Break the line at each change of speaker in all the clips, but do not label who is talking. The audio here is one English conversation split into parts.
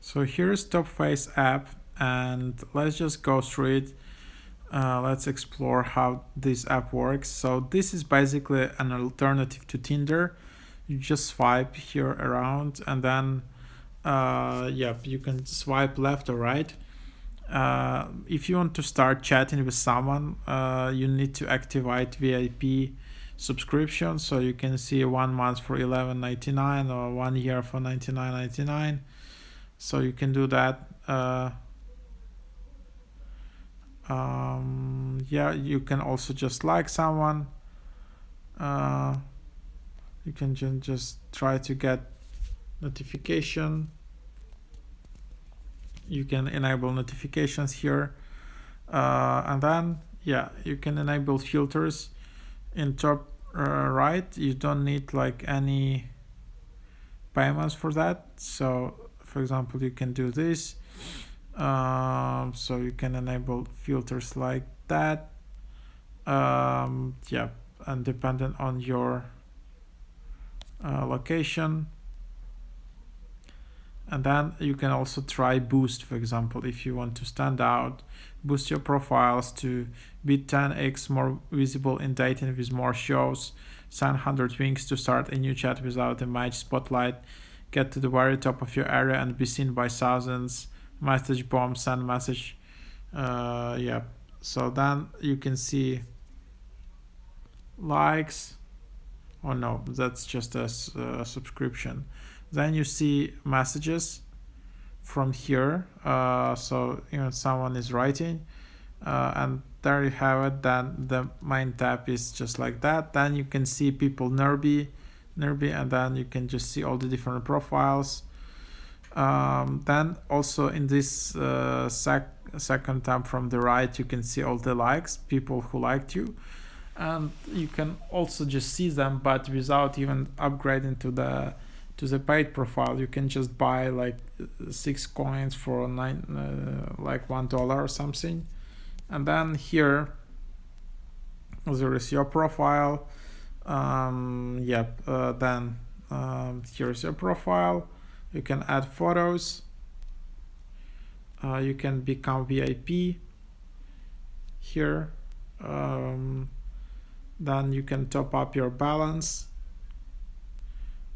So here's TopFace app, and let's just go through it. Let's explore how this app works. So this is basically an alternative to Tinder. You just swipe here around, and then you can swipe left or right. If you want to start chatting with someone, you need to activate VIP subscription. So you can see 1 month for $11.99 or 1 year for $99.99. So you can do that. You can also just like someone. You can just try to get notification. You can enable notifications here, and then you can enable filters in top right. You don't need like any payments for that. So for example, you can do this. So you can enable filters like that. And dependent on your location. And then you can also try boost, for example, if you want to stand out, boost your profiles to be 10x more visible in dating with more shows, sign 100 wings to start a new chat without a match spotlight, get to the very top of your area and be seen by thousands, message bomb, send message. So then you can see likes. Oh no, that's just a subscription. Then you see messages from here. So someone is writing, and there you have it. Then the main tab is just like that. Then you can see people nearby, and then you can just see all the different profiles. Then also in this second tab from the right, you can see all the likes, people who liked you, and you can also just see them, but without even upgrading to the paid profile. You can just buy like 6 coins for like $1 or something, and then here there is your profile. Then here's your profile. You can add photos. You can become VIP here. Then you can top up your balance.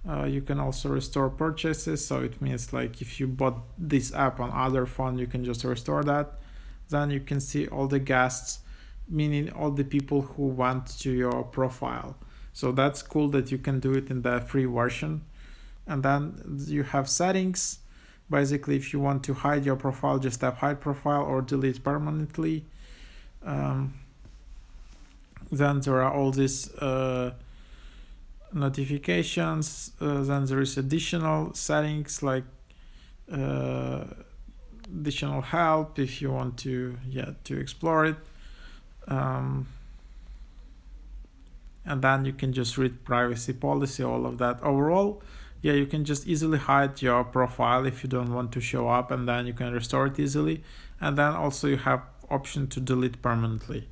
You can also restore purchases, so it means like if you bought this app on other phone, you can just restore that. Then you can see all the guests, meaning all the people who went to your profile. So that's cool that you can do it in the free version. And then you have settings. Basically, if you want to hide your profile, just tap hide profile or delete permanently. Then there are all these notifications. Then there is additional settings like additional help if you want to explore it. And then you can just read privacy policy, all of that. Overall, you can just easily hide your profile if you don't want to show up, and then you can restore it easily. And then also you have option to delete permanently.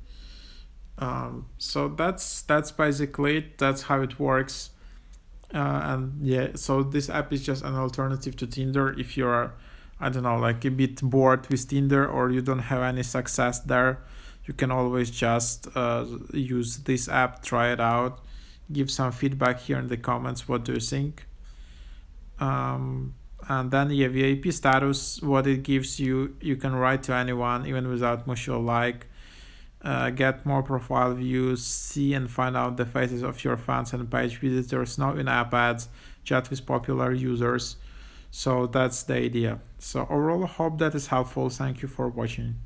So that's basically it. That's how it works. So this app is just an alternative to Tinder. If you're, I don't know, like a bit bored with Tinder or you don't have any success there, you can always just use this app, try it out, give some feedback here in the comments. What do you think? And then VIP status, what it gives you, you can write to anyone even without mutual like. Get more profile views, see and find out the faces of your fans and page visitors, no in-app ads, chat with popular users. So that's the idea. So overall, hope that is helpful. Thank you for watching.